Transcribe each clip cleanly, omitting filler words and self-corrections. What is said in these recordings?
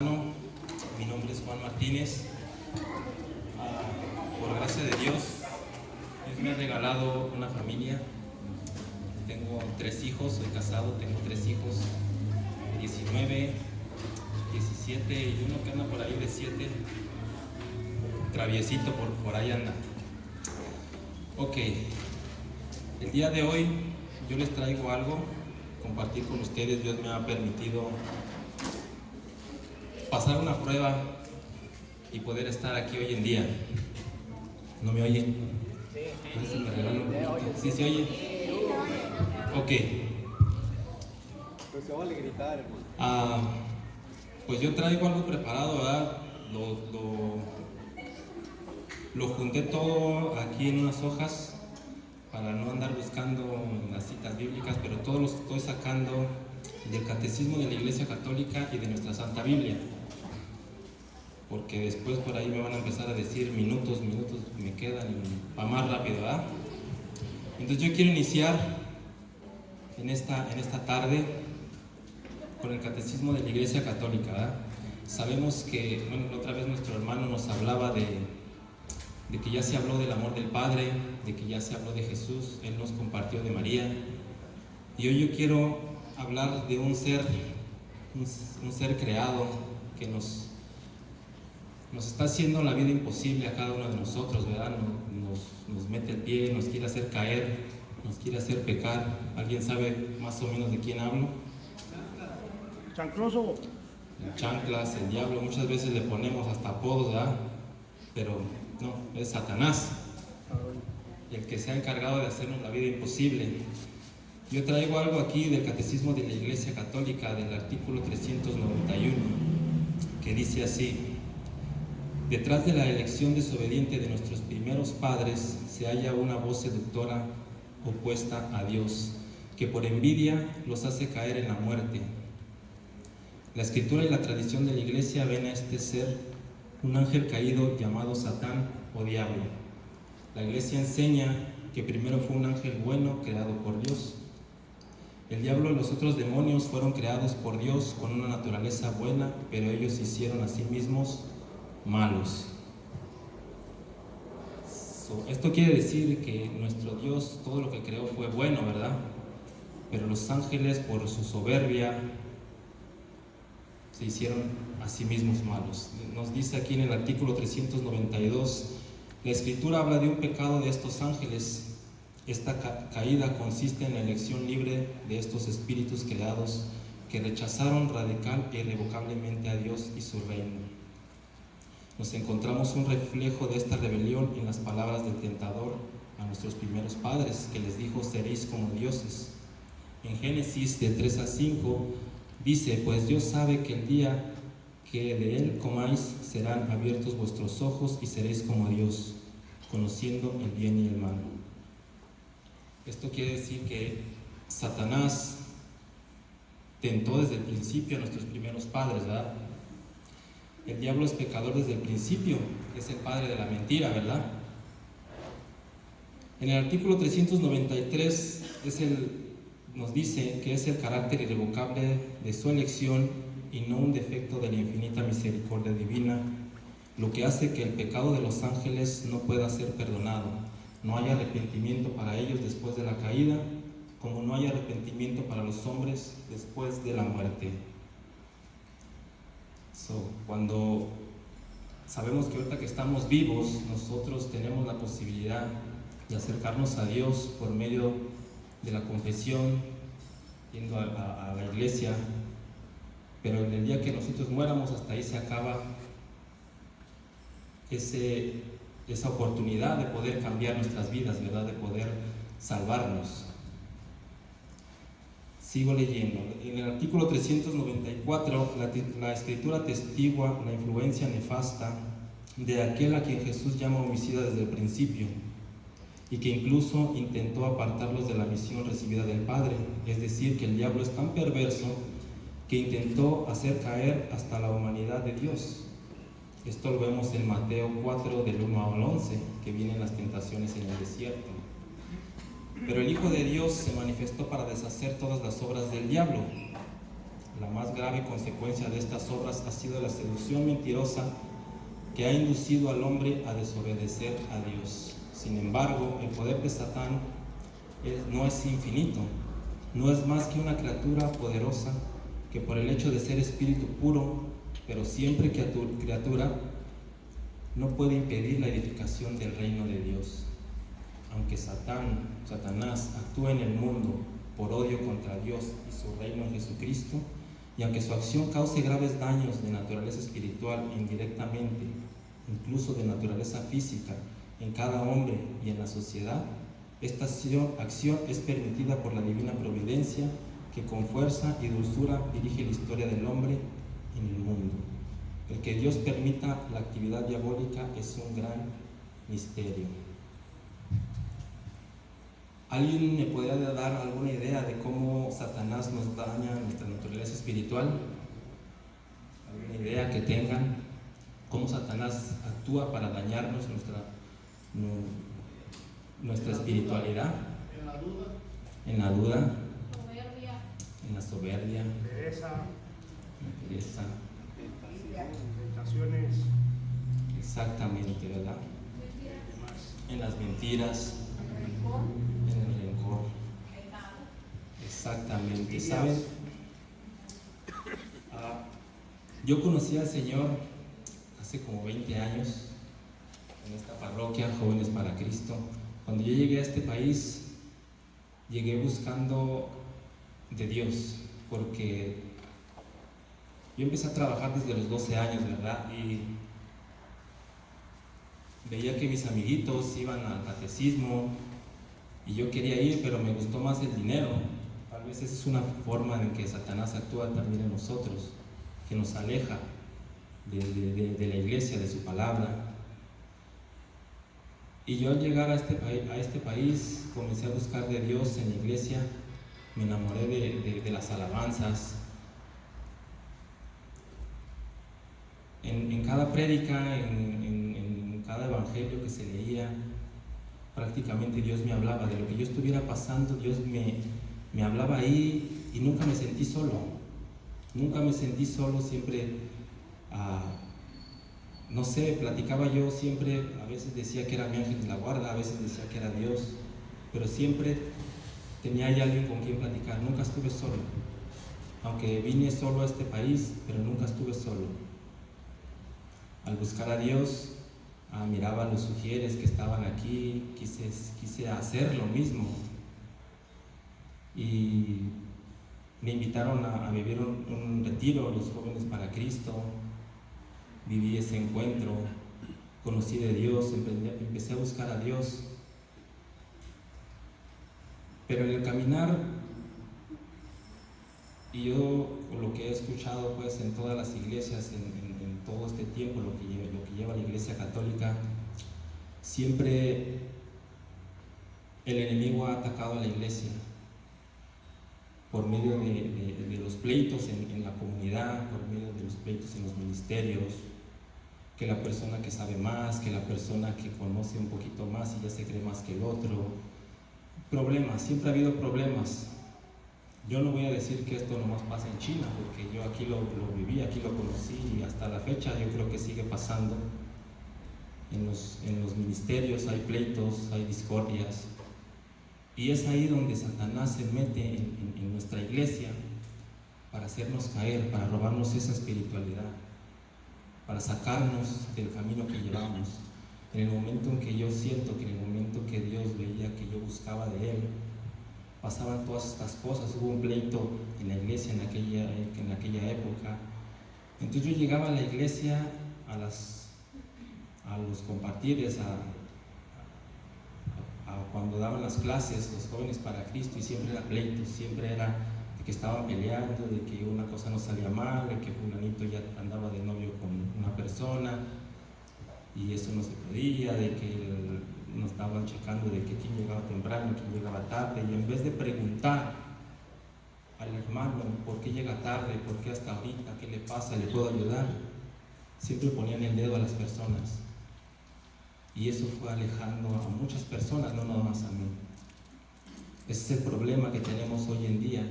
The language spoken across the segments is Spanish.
Mi nombre es Juan Martínez. Por gracia de Dios me ha regalado una familia. Tengo 3 hijos, soy casado, tengo 3 hijos, 19, 17 y uno que anda por ahí de 7, traviesito por ahí anda. Ok, el día de hoy yo les traigo algo, compartir con ustedes. Dios me ha permitido pasar una prueba y poder estar aquí hoy en día. ¿No me oyen? Sí. ¿Me regalan un poquito? ¿Sí se oye? Ok. Pues se vale gritar, hermano. Pues yo traigo algo preparado, ¿verdad? Lo junté todo aquí en unas hojas para no andar buscando las citas bíblicas, pero todo lo estoy sacando del Catecismo de la Iglesia Católica y de nuestra Santa Biblia, porque después por ahí me van a empezar a decir minutos me quedan para más rápido, ¿verdad? Entonces yo quiero iniciar en esta tarde con el Catecismo de la Iglesia Católica, ¿verdad? Sabemos que, bueno, la otra vez nuestro hermano nos hablaba de que ya se habló del amor del Padre, de que ya se habló de Jesús, Él nos compartió de María, y hoy yo quiero hablar de un ser creado que nos está haciendo la vida imposible a cada uno de nosotros, ¿verdad? Nos mete el pie, nos quiere hacer caer, nos quiere hacer pecar. ¿Alguien sabe más o menos de quién hablo? Chancloso. El chanclas, el diablo, muchas veces le ponemos hasta apodos, ¿verdad? Pero no, es Satanás, el que se ha encargado de hacernos la vida imposible. Yo traigo algo aquí del Catecismo de la Iglesia Católica, del artículo 391, que dice así: detrás de la elección desobediente de nuestros primeros padres se halla una voz seductora opuesta a Dios, que por envidia los hace caer en la muerte. La Escritura y la tradición de la Iglesia ven a este ser un ángel caído llamado Satán o Diablo. La Iglesia enseña que primero fue un ángel bueno creado por Dios. El diablo y los otros demonios fueron creados por Dios con una naturaleza buena, pero ellos se hicieron a sí mismos malos. Esto quiere decir que nuestro Dios todo lo que creó fue bueno, ¿verdad? Pero los ángeles, por su soberbia, se hicieron a sí mismos malos. Nos dice aquí en el artículo 392, la Escritura habla de un pecado de estos ángeles. Esta caída consiste en la elección libre de estos espíritus creados que rechazaron radical e irrevocablemente a Dios y su reino. Nos encontramos un reflejo de esta rebelión en las palabras del tentador a nuestros primeros padres, que les dijo: seréis como dioses. En Génesis de 3 a 5 dice: pues Dios sabe que el día que de él comáis serán abiertos vuestros ojos y seréis como Dios, conociendo el bien y el mal. Esto quiere decir que Satanás tentó desde el principio a nuestros primeros padres, ¿verdad? El diablo es pecador desde el principio, es el padre de la mentira, ¿verdad? En el artículo 393 nos dice que es el carácter irrevocable de su elección y no un defecto de la infinita misericordia divina, lo que hace que el pecado de los ángeles no pueda ser perdonado. No hay arrepentimiento para ellos después de la caída, como no hay arrepentimiento para los hombres después de la muerte. Cuando sabemos que ahorita que estamos vivos, nosotros tenemos la posibilidad de acercarnos a Dios por medio de la confesión, yendo a la iglesia, pero en el día que nosotros muéramos, hasta ahí se acaba esa oportunidad de poder cambiar nuestras vidas, ¿verdad? De poder salvarnos. Sigo leyendo. En el artículo 394, la Escritura atestigua la influencia nefasta de aquel a quien Jesús llama homicida desde el principio, y que incluso intentó apartarlos de la misión recibida del Padre. Es decir, que el diablo es tan perverso que intentó hacer caer hasta la humanidad de Dios. Esto lo vemos en Mateo 4, del 1 al 11, que vienen las tentaciones en el desierto. Pero el Hijo de Dios se manifestó para deshacer todas las obras del diablo. la más grave consecuencia de estas obras ha sido la seducción mentirosa que ha inducido al hombre a desobedecer a Dios. Sin embargo, el poder de Satán no es infinito, no es más que una criatura poderosa que por el hecho de ser espíritu puro, pero siempre criatura, no puede impedir la edificación del reino de Dios. Aunque Satanás actúe en el mundo por odio contra Dios y su reino en Jesucristo, y aunque su acción cause graves daños de naturaleza espiritual indirectamente, incluso de naturaleza física, en cada hombre y en la sociedad, esta acción es permitida por la divina providencia que con fuerza y dulzura dirige la historia del hombre en el mundo. El que Dios permita la actividad diabólica es un gran misterio. ¿Alguien me podría dar alguna idea de cómo Satanás nos daña nuestra naturaleza espiritual? ¿Alguna idea que tengan? ¿Cómo Satanás actúa para dañarnos nuestra espiritualidad? En la duda. Soberbia. En la soberbia. Pereza. La pereza. Tentaciones. Exactamente, ¿verdad? En las mentiras. En el rencor. Exactamente. ¿Saben? Yo conocí al Señor hace como 20 años en esta parroquia, Jóvenes para Cristo. Cuando yo llegué a este país, llegué buscando de Dios, porque yo empecé a trabajar desde los 12 años, ¿verdad? Y veía que mis amiguitos iban al catecismo y yo quería ir, pero me gustó más el dinero. Tal vez esa es una forma en que Satanás actúa también en nosotros, que nos aleja de la iglesia, de su palabra. Y yo al llegar a este país comencé a buscar de Dios en la iglesia, me enamoré de las alabanzas. En cada prédica, en cada evangelio que se leía, prácticamente Dios me hablaba de lo que yo estuviera pasando. Dios me hablaba ahí y nunca me sentí solo. Nunca me sentí solo, siempre, no sé, platicaba yo siempre, a veces decía que era mi ángel de la guarda, a veces decía que era Dios, pero siempre tenía ahí alguien con quien platicar. Nunca estuve solo, aunque vine solo a este país, pero nunca estuve solo. Al buscar a Dios, miraba a los sugieres que estaban aquí, quise hacer lo mismo, y me invitaron a vivir un retiro, los Jóvenes para Cristo. Viví ese encuentro, conocí de Dios, empecé a buscar a Dios. Pero en el caminar, y yo lo que he escuchado pues en todas las iglesias, en todo este tiempo, lo que lleva la Iglesia Católica, siempre el enemigo ha atacado a la iglesia por medio de los pleitos en la comunidad, por medio de los pleitos en los ministerios, que la persona que sabe más, que la persona que conoce un poquito más y ya se cree más que el otro. Problemas, siempre ha habido problemas. Yo no voy a decir que esto nomás pasa en China, porque yo aquí lo viví, aquí lo conocí, y hasta la fecha yo creo que sigue pasando. En los ministerios hay pleitos, hay discordias, y es ahí donde Satanás se mete en nuestra iglesia para hacernos caer, para robarnos esa espiritualidad, para sacarnos del camino que llevamos. En el momento en que yo siento que en el momento que Dios veía que yo buscaba de Él, pasaban todas estas cosas. Hubo un pleito en la iglesia en aquella época. Entonces yo llegaba a la iglesia a los compartires, cuando daban las clases, los Jóvenes para Cristo, y siempre era pleito, siempre era de que estaban peleando, de que una cosa no salía mal, de que fulanito ya andaba de novio con una persona y eso no se podía, de que nos estaban checando de que quién llegaba temprano, quién llegaba tarde, y en vez de preguntar al hermano por qué llega tarde, por qué hasta ahorita, qué le pasa, le puedo ayudar, siempre ponían el dedo a las personas. Y eso fue alejando a muchas personas, no nada más a mí. Ese es el problema que tenemos hoy en día,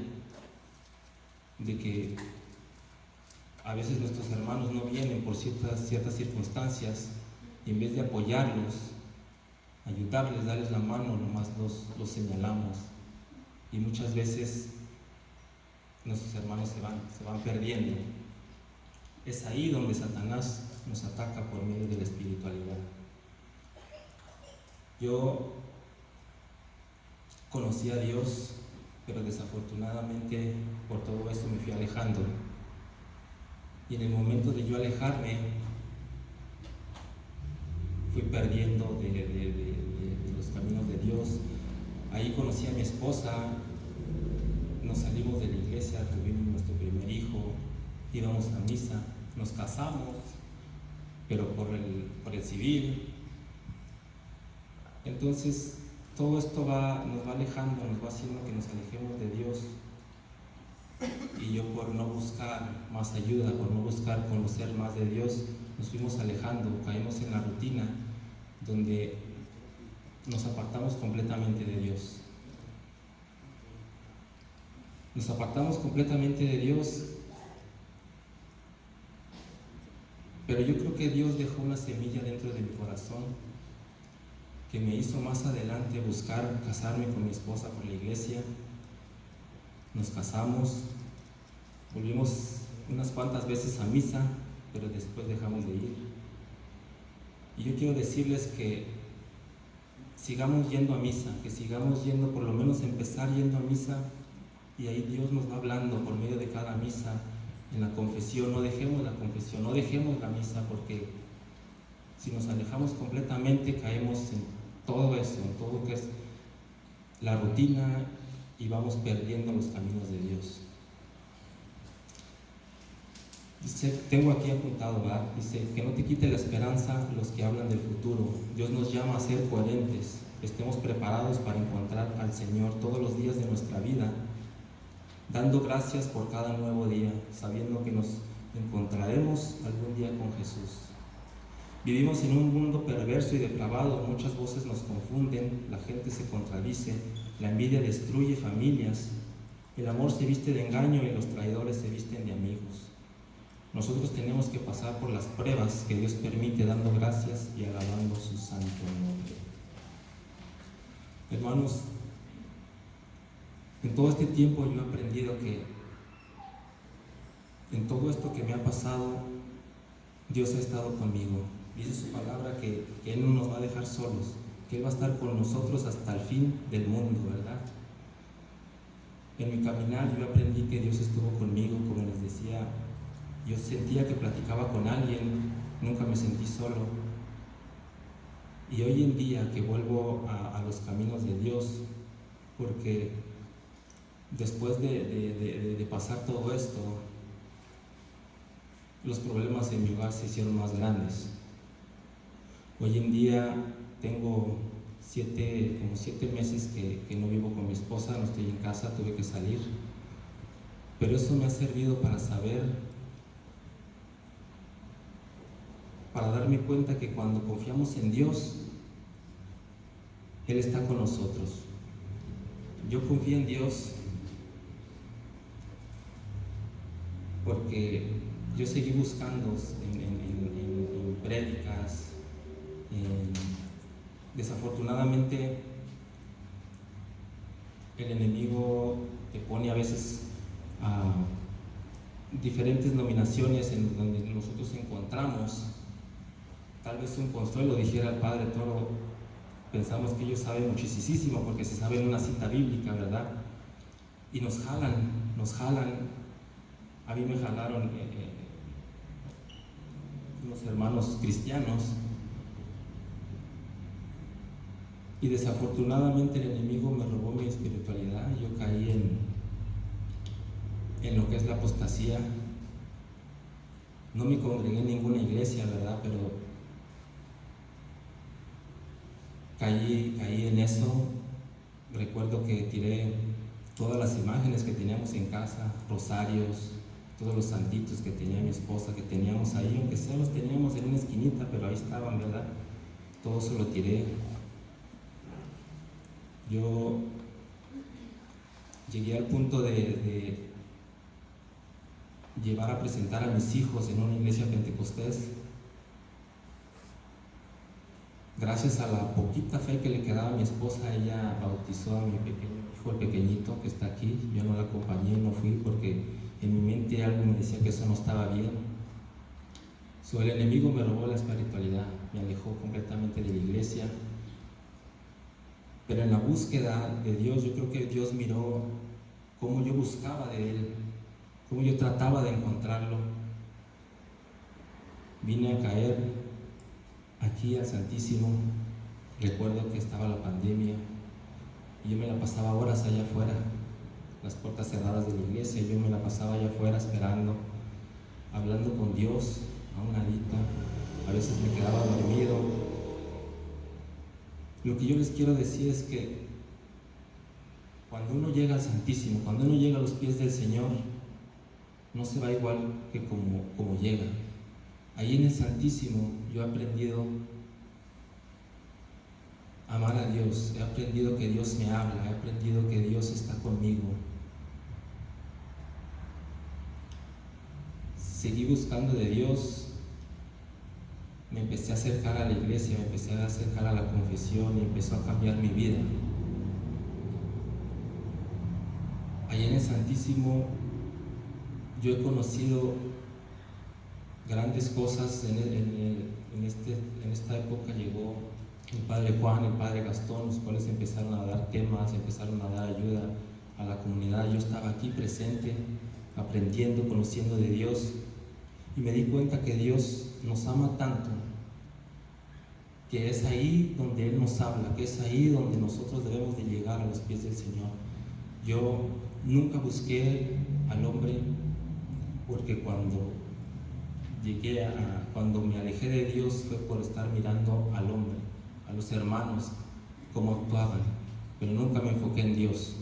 de que a veces nuestros hermanos no vienen por ciertas circunstancias y en vez de apoyarlos, ayudarles, darles la mano, nomás los señalamos. Y muchas veces nuestros hermanos se van perdiendo. Es ahí donde Satanás nos ataca por medio de la espiritualidad. Yo conocí a Dios, pero desafortunadamente por todo esto me fui alejando. Y en el momento de yo alejarme, fui perdiendo de los caminos de Dios. Ahí conocí a mi esposa, nos salimos de la iglesia, tuvimos nuestro primer hijo, íbamos a misa, nos casamos, pero por el civil. Entonces, todo esto nos va alejando, nos va haciendo que nos alejemos de Dios. Y yo, por no buscar más ayuda, por no buscar conocer más de Dios, nos fuimos alejando, caímos en la rutina donde nos apartamos completamente de Dios. Nos apartamos completamente de Dios, pero yo creo que Dios dejó una semilla dentro de mi corazón que me hizo más adelante buscar casarme con mi esposa por la iglesia. Nos casamos, volvimos unas cuantas veces a misa, pero después dejamos de ir. Y yo quiero decirles que sigamos yendo a misa, que sigamos yendo, por lo menos empezar yendo a misa, y ahí Dios nos va hablando por medio de cada misa, en la confesión. No dejemos la confesión, no dejemos la misa, porque si nos alejamos completamente caemos en todo eso, en todo lo que es la rutina, y vamos perdiendo los caminos de Dios. Dice, tengo aquí apuntado, ¿verdad? Dice, que no te quite la esperanza los que hablan del futuro. Dios nos llama a ser coherentes, estemos preparados para encontrar al Señor todos los días de nuestra vida, dando gracias por cada nuevo día, sabiendo que nos encontraremos algún día con Jesús. Vivimos en un mundo perverso y depravado, muchas voces nos confunden, la gente se contradice, la envidia destruye familias, el amor se viste de engaño y los traidores se visten de amigos. Nosotros tenemos que pasar por las pruebas que Dios permite, dando gracias y alabando su santo nombre. Hermanos, en todo este tiempo yo he aprendido que en todo esto que me ha pasado, Dios ha estado conmigo. Dice su palabra que Él no nos va a dejar solos, que Él va a estar con nosotros hasta el fin del mundo, ¿verdad? En mi caminar yo aprendí que Dios estuvo conmigo, como les decía. Yo sentía que platicaba con alguien, nunca me sentí solo. Y hoy en día que vuelvo a los caminos de Dios, porque después de pasar todo esto, los problemas en mi hogar se hicieron más grandes. Hoy en día tengo como 7 meses que no vivo con mi esposa, no estoy en casa, tuve que salir. Pero eso me ha servido para saber, para darme cuenta que cuando confiamos en Dios, Él está con nosotros. Yo confío en Dios porque yo seguí buscando en prédicas. Desafortunadamente, el enemigo te pone a veces a diferentes nominaciones en donde nosotros encontramos tal vez un consuelo. Dijera el Padre Toro, pensamos que ellos saben muchísimo porque se saben una cita bíblica, ¿verdad? Y nos jalan. A mí me jalaron unos hermanos cristianos, y desafortunadamente el enemigo me robó mi espiritualidad. Yo caí en lo que es la apostasía. No me congregué en ninguna iglesia, ¿verdad? Pero caí en eso. Recuerdo que tiré todas las imágenes que teníamos en casa, rosarios, todos los santitos que tenía mi esposa, que teníamos ahí, aunque sea los teníamos en una esquinita, pero ahí estaban, ¿verdad? Todo eso lo tiré. Yo llegué al punto de llevar a presentar a mis hijos en una iglesia pentecostés. Gracias a la poquita fe que le quedaba a mi esposa, ella bautizó a mi pequeño hijo, el pequeñito que está aquí. Yo no la acompañé, no fui porque en mi mente algo me decía que eso no estaba bien. El enemigo me robó la espiritualidad, me alejó completamente de la iglesia. Pero en la búsqueda de Dios, yo creo que Dios miró cómo yo buscaba de Él, cómo yo trataba de encontrarlo. Vine a caer aquí al Santísimo. Recuerdo que estaba la pandemia y yo me la pasaba horas allá afuera, las puertas cerradas de la iglesia, y yo me la pasaba allá afuera esperando, hablando con Dios a un ladito. A veces me quedaba dormido. Lo que yo les quiero decir es que cuando uno llega al Santísimo, cuando uno llega a los pies del Señor, no se va igual que como llega. Ahí en el Santísimo yo he aprendido a amar a Dios, he aprendido que Dios me habla, he aprendido que Dios está conmigo. Seguí buscando de Dios, me empecé a acercar a la iglesia, me empecé a acercar a la confesión y empezó a cambiar mi vida. Ahí en el Santísimo yo he conocido grandes cosas. En esta época llegó el Padre Juan, el Padre Gastón, los cuales empezaron a dar temas, empezaron a dar ayuda a la comunidad. Yo estaba aquí presente, aprendiendo, conociendo de Dios, y me di cuenta que Dios nos ama tanto, que es ahí donde Él nos habla, que es ahí donde nosotros debemos de llegar a los pies del Señor. Yo nunca busqué al hombre, porque cuando me alejé de Dios fue por estar mirando al hombre, a los hermanos, cómo actuaban, pero nunca me enfoqué en Dios.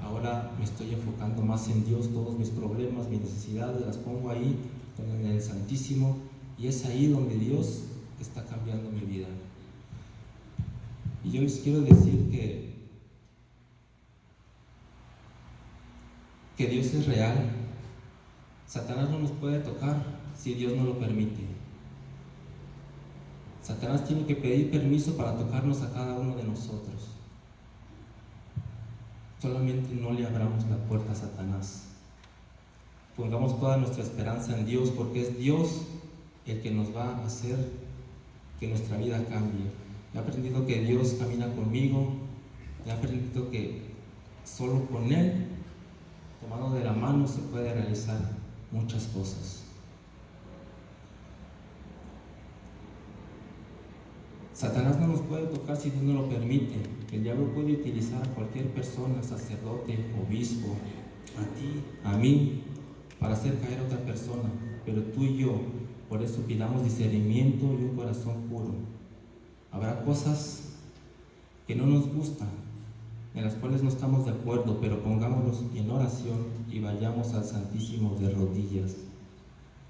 Ahora me estoy enfocando más en Dios. Todos mis problemas, mis necesidades las pongo ahí en el Santísimo, y es ahí donde Dios está cambiando mi vida. Y yo les quiero decir que Dios es real. Satanás no nos puede tocar si Dios no lo permite. Satanás tiene que pedir permiso para tocarnos a cada uno de nosotros. Solamente no le abramos la puerta a Satanás. Pongamos toda nuestra esperanza en Dios, porque es Dios el que nos va a hacer que nuestra vida cambie. He aprendido que Dios camina conmigo. He aprendido que solo con Él, tomado de la mano, se puede realizar muchas cosas. Satanás no nos puede tocar si Dios no lo permite. El diablo puede utilizar a cualquier persona, sacerdote, obispo, a ti, a mí, para hacer caer a otra persona. Pero tú y yo, por eso pidamos discernimiento y un corazón puro. Habrá cosas que no nos gustan, en las cuales no estamos de acuerdo, pero pongámonos en oración y vayamos al Santísimo de rodillas.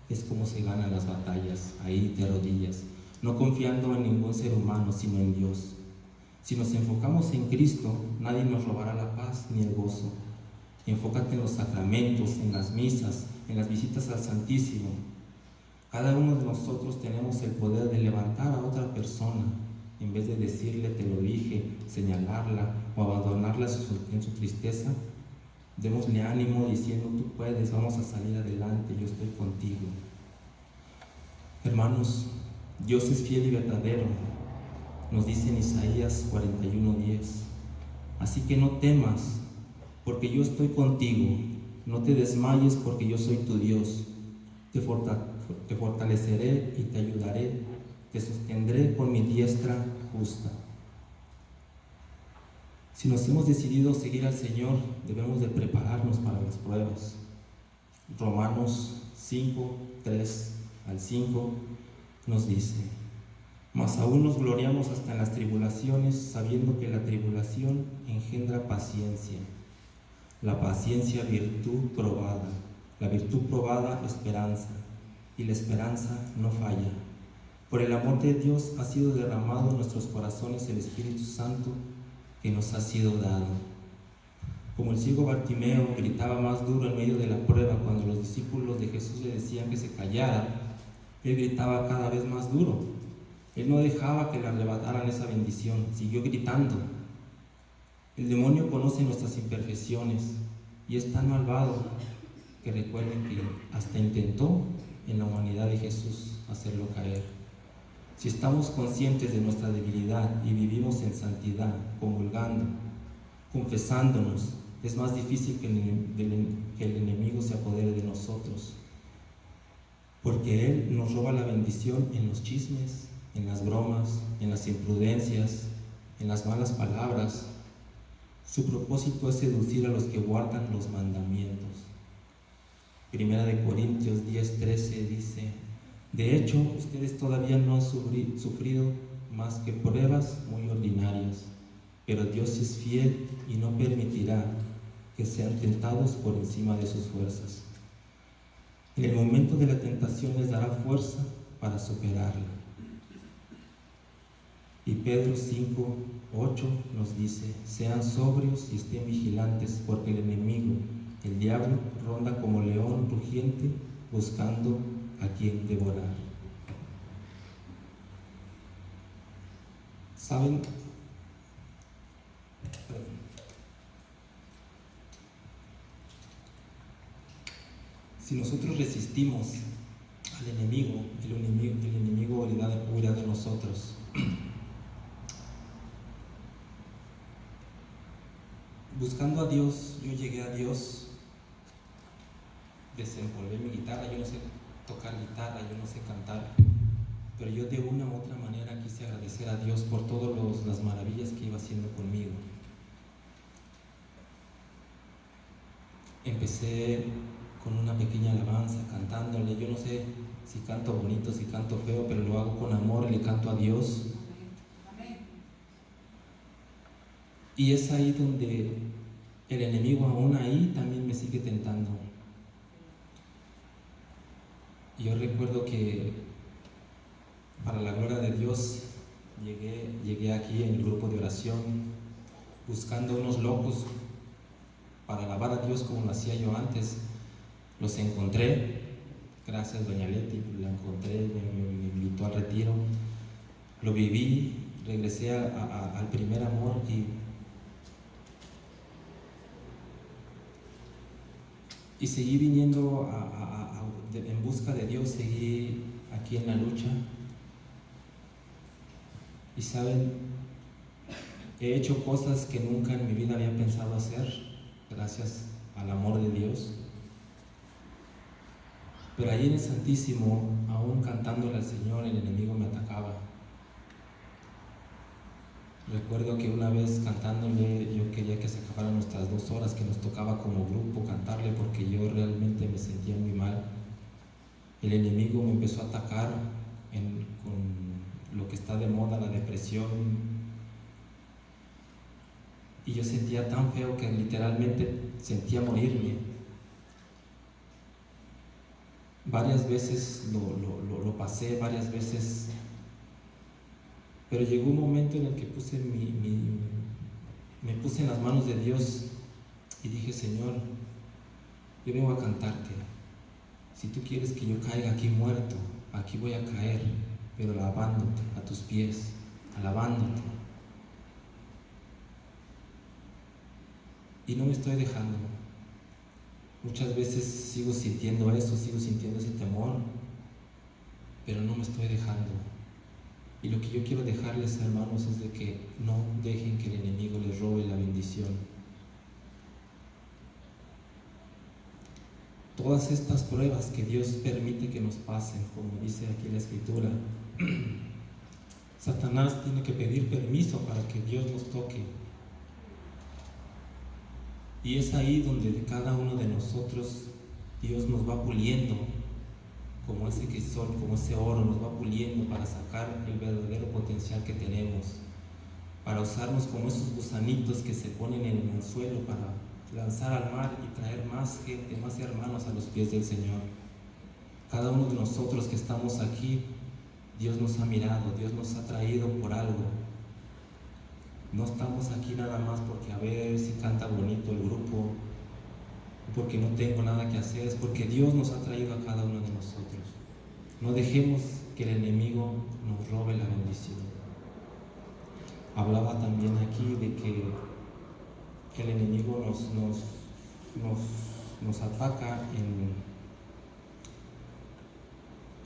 Es como se ganan las batallas, ahí de rodillas, no confiando en ningún ser humano, sino en Dios. Si nos enfocamos en Cristo, nadie nos robará la paz ni el gozo. Enfócate en los sacramentos, en las misas, en las visitas al Santísimo. Cada uno de nosotros tenemos el poder de levantar a otra persona, en vez de decirle te lo dije, señalarla o abandonarla en su tristeza. Démosle ánimo diciendo tú puedes, vamos a salir adelante, yo estoy contigo. Hermanos, Dios es fiel y verdadero, nos dice en Isaías 41:10. Así que no temas, porque yo estoy contigo. No te desmayes, porque yo soy tu Dios. Te fortaleceré y te ayudaré. Te sostendré con mi diestra justa. Si nos hemos decidido seguir al Señor, debemos de prepararnos para las pruebas. Romanos 5:3-5 nos dice: mas aún nos gloriamos hasta en las tribulaciones, sabiendo que la tribulación engendra paciencia. La paciencia, virtud probada. La virtud probada, esperanza. Y la esperanza no falla. Por el amor de Dios ha sido derramado en nuestros corazones el Espíritu Santo que nos ha sido dado. Como el ciego Bartimeo gritaba más duro en medio de la prueba cuando los discípulos de Jesús le decían que se callara, él gritaba cada vez más duro. Él no dejaba que le arrebataran esa bendición, siguió gritando. El demonio conoce nuestras imperfecciones y es tan malvado que recuerden que hasta intentó en la humanidad de Jesús hacerlo caer. Si estamos conscientes de nuestra debilidad y vivimos en santidad, comulgando, confesándonos, es más difícil que el enemigo se apodere de nosotros, porque él nos roba la bendición en los chismes, en las bromas, en las imprudencias, en las malas palabras. Su propósito es seducir a los que guardan los mandamientos. Primera de Corintios 10:13 dice: de hecho, ustedes todavía no han sufrido más que pruebas muy ordinarias, pero Dios es fiel y no permitirá que sean tentados por encima de sus fuerzas. En el momento de la tentación les dará fuerza para superarla. Y Pedro 5:8 nos dice: sean sobrios y estén vigilantes, porque el enemigo, el diablo, ronda como león rugiente buscando a quien devorar. ¿Saben? Si nosotros resistimos al enemigo, el enemigo huirá de nosotros. Buscando a Dios, yo llegué a Dios, desempolvé mi guitarra. Yo no sé tocar guitarra, yo no sé cantar, pero yo de una u otra manera quise agradecer a Dios por todas las maravillas que iba haciendo conmigo. Empecé con una pequeña alabanza, cantándole. Yo no sé si canto bonito, si canto feo, pero lo hago con amor y le canto a Dios. Y es ahí donde el enemigo aún ahí también me sigue tentando. Yo recuerdo que para la gloria de Dios llegué aquí en el grupo de oración buscando unos locos para alabar a Dios como lo hacía yo antes. Los encontré, gracias doña Leti, la encontré, me invitó al retiro, lo viví, regresé al primer amor y seguí viniendo en busca de Dios, seguí aquí en la lucha. Y saben, he hecho cosas que nunca en mi vida había pensado hacer, gracias al amor de Dios. Pero ahí en el Santísimo, aún cantándole al Señor, el enemigo me atacaba. Recuerdo que una vez cantándole, yo quería que se acabaran nuestras 2 horas que nos tocaba como grupo cantarle, porque yo realmente me sentía muy mal. El enemigo me empezó a atacar con lo que está de moda, la depresión. Y yo sentía tan feo que literalmente sentía morirme. Varias veces lo pasé, varias veces, pero llegó un momento en el que me puse en las manos de Dios y dije: Señor, yo vengo a cantarte. Si tú quieres que yo caiga aquí muerto, aquí voy a caer, pero alabándote a tus pies, alabándote. Y no me estoy dejando. Muchas veces sigo sintiendo eso, sigo sintiendo ese temor, pero no me estoy dejando. Y lo que yo quiero dejarles, hermanos, es de que no dejen que el enemigo les robe la bendición. Todas estas pruebas que Dios permite que nos pasen, como dice aquí la Escritura, Satanás tiene que pedir permiso para que Dios nos toque. Y es ahí donde de cada uno de nosotros Dios nos va puliendo, como ese crisol, como ese oro, nos va puliendo para sacar el verdadero potencial que tenemos, para usarnos como esos gusanitos que se ponen en el anzuelo para lanzar al mar y traer más gente, más hermanos a los pies del Señor. Cada uno de nosotros que estamos aquí, Dios nos ha mirado, Dios nos ha traído por algo. No estamos aquí nada más porque a ver si canta bonito el grupo, porque no tengo nada que hacer, es porque Dios nos ha traído a cada uno de nosotros. No dejemos que el enemigo nos robe la bendición. Hablaba también aquí de que el enemigo nos ataca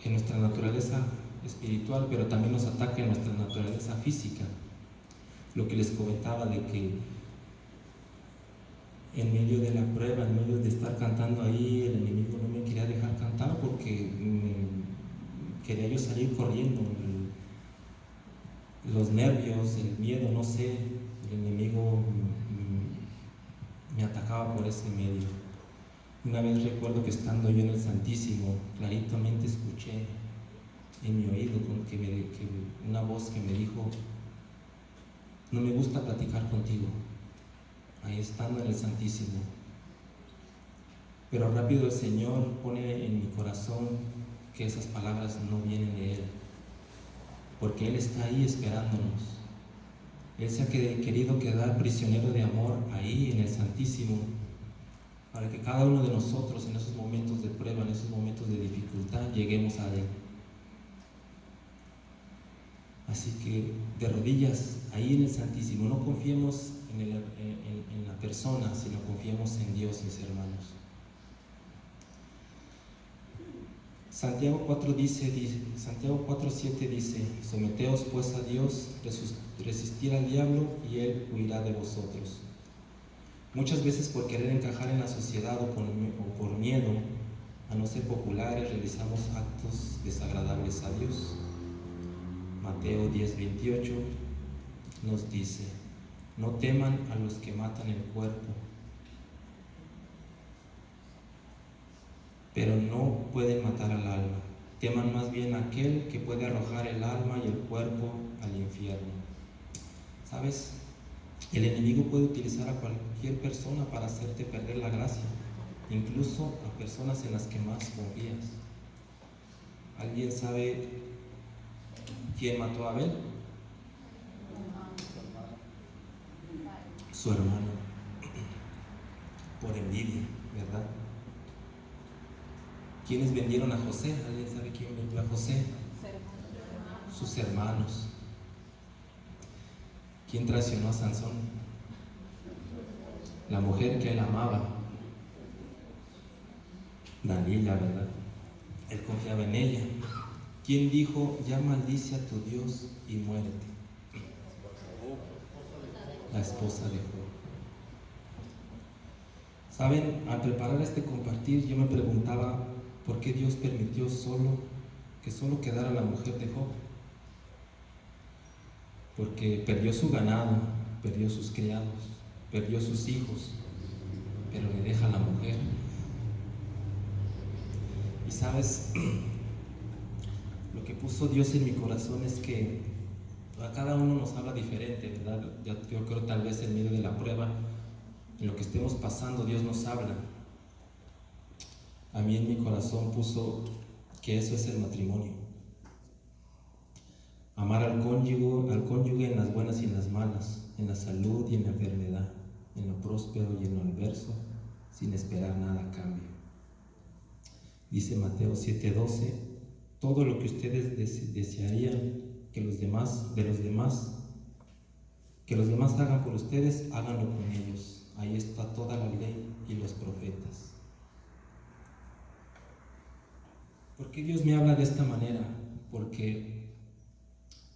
en nuestra naturaleza espiritual, pero también nos ataca en nuestra naturaleza física. Lo que les comentaba de que en medio de la prueba, en medio de estar cantando ahí, el enemigo no me quería dejar cantar porque quería yo salir corriendo. Los nervios, el miedo, no sé, el enemigo me atacaba por ese medio. Una vez recuerdo que estando yo en el Santísimo, claritamente escuché en mi oído una voz que me dijo: no me gusta platicar contigo, ahí estando en el Santísimo. Pero rápido el Señor pone en mi corazón que esas palabras no vienen de Él, porque Él está ahí esperándonos. Él se ha querido quedar prisionero de amor ahí en el Santísimo, para que cada uno de nosotros en esos momentos de prueba, en esos momentos de dificultad, lleguemos a Él. Así que de rodillas ahí en el Santísimo, no confiemos en la persona, sino confiemos en Dios, mis hermanos. Santiago 4:7 dice: someteos pues a Dios, resistir al diablo y Él huirá de vosotros. Muchas veces por querer encajar en la sociedad o por miedo a no ser populares realizamos actos desagradables a Dios. Mateo 10:28 nos dice: no teman a los que matan el cuerpo, pero no pueden matar al alma. Teman más bien a aquel que puede arrojar el alma y el cuerpo al infierno. ¿Sabes? El enemigo puede utilizar a cualquier persona para hacerte perder la gracia, incluso a personas en las que más confías. ¿Alguien sabe quién mató a Abel? Su hermano, por envidia, ¿verdad? ¿Quiénes vendieron a José? ¿Alguien sabe quién vendió a José? Sus hermanos. ¿Quién traicionó a Sansón? La mujer que él amaba, Dalila, ¿verdad? Él confiaba en ella. ¿Quién dijo: ya maldice a tu Dios y muérete? La esposa de Job. Saben, al preparar este compartir, yo me preguntaba por qué Dios permitió que solo quedara la mujer de Job. Porque perdió su ganado, perdió sus criados, perdió sus hijos, pero le deja a la mujer. Y sabes, lo que puso Dios en mi corazón es que a cada uno nos habla diferente, ¿verdad? Yo creo tal vez en medio de la prueba, en lo que estemos pasando, Dios nos habla. A mí en mi corazón puso que eso es el matrimonio. Amar al cónyuge en las buenas y en las malas, en la salud y en la enfermedad, en lo próspero y en lo adverso, sin esperar nada a cambio. Dice Mateo 7:12: todo lo que ustedes desearían que los demás hagan por ustedes, háganlo con ellos. Ahí está toda la ley y los profetas. ¿Por qué Dios me habla de esta manera? Porque,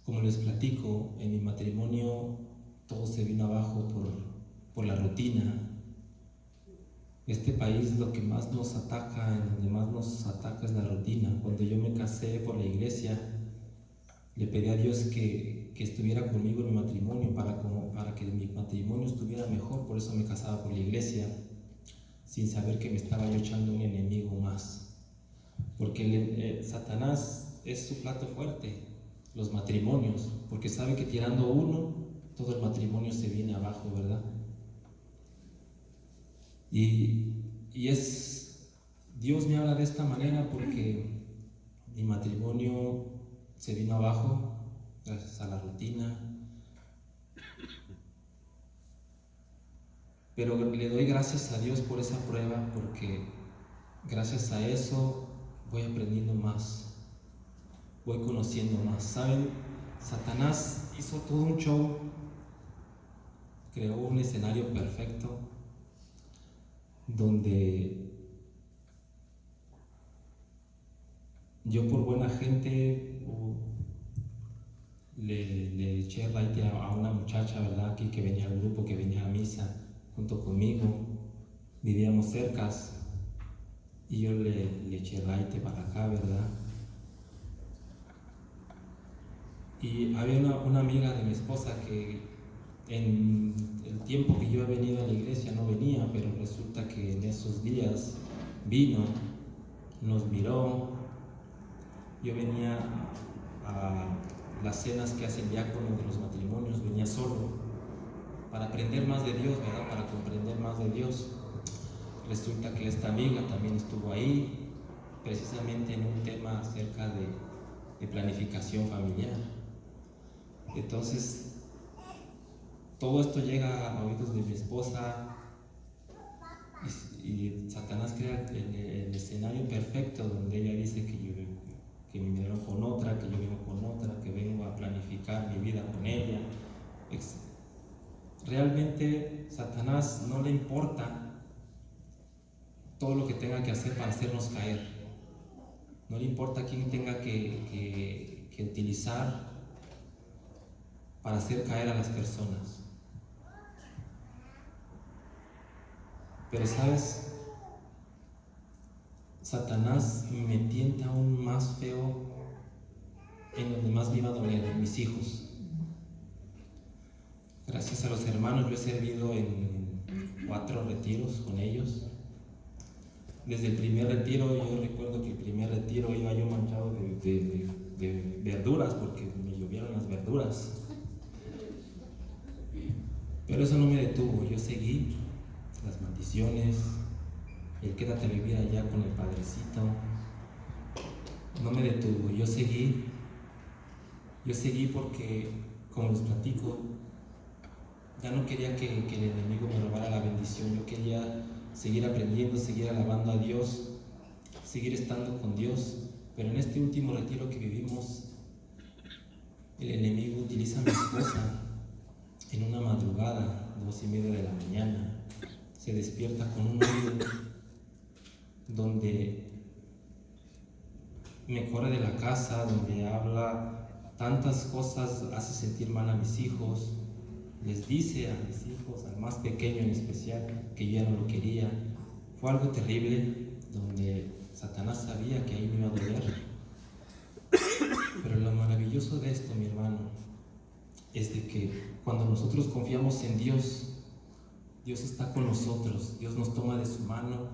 como les platico, en mi matrimonio todo se vino abajo por la rutina. Este país lo que más nos ataca, en donde más nos ataca es la rutina. Cuando yo me casé por la iglesia, le pedí a Dios que estuviera conmigo en mi matrimonio para que mi matrimonio estuviera mejor. Por eso me casaba por la iglesia, sin saber que me estaba yo echando un enemigo más. Porque Satanás es su plato fuerte, los matrimonios, porque sabe que tirando uno, todo el matrimonio se viene abajo, ¿verdad? Y Dios me habla de esta manera porque mi matrimonio se vino abajo gracias a la rutina. Pero le doy gracias a Dios por esa prueba, porque gracias a eso voy aprendiendo más, voy conociendo más. ¿Saben? Satanás hizo todo un show, creó un escenario perfecto donde yo, por buena gente, le eché raite a una muchacha, ¿verdad? Aquí que venía al grupo, que venía a misa junto conmigo, vivíamos cercas, y yo le eché raite para acá, ¿verdad? Y había una amiga de mi esposa que en el tiempo que yo he venido a la iglesia no venía, pero resulta que en esos días vino, nos miró. Yo venía a las cenas que hace el diácono de los matrimonios, venía solo para aprender más de Dios, ¿verdad? Para comprender más de Dios. Resulta que esta amiga también estuvo ahí, precisamente en un tema acerca de planificación familiar. Entonces, todo esto llega a oídos de mi esposa y Satanás crea el escenario perfecto donde ella dice que me miraron con otra, que yo vengo con otra, que vengo a planificar mi vida con ella. Realmente Satanás no le importa todo lo que tenga que hacer para hacernos caer. No le importa quién tenga que utilizar para hacer caer a las personas. Pero ¿sabes? Satanás me tienta aún más feo en donde más me iba a doler, en mis hijos. Gracias a los hermanos yo he servido en 4 retiros con ellos. Desde el primer retiro, yo recuerdo que el primer retiro iba yo manchado de verduras, porque me llovieron las verduras. Pero eso no me detuvo, yo seguí las maldiciones, el quédate a vivir allá con el padrecito, no me detuvo, yo seguí porque, como les platico, ya no quería que el enemigo me robara la bendición. Yo quería seguir aprendiendo, seguir alabando a Dios, seguir estando con Dios. Pero en este último retiro que vivimos, el enemigo utiliza a mi esposa en una madrugada, 2:30 de la mañana. Se despierta con un oído donde me corre de la casa, donde habla tantas cosas, hace sentir mal a mis hijos. Les dice a mis hijos, al más pequeño en especial, que yo ya no lo quería. Fue algo terrible, donde Satanás sabía que ahí me iba a doler. Pero lo maravilloso de esto, mi hermano, es de que cuando nosotros confiamos en Dios, Dios está con nosotros, Dios nos toma de su mano,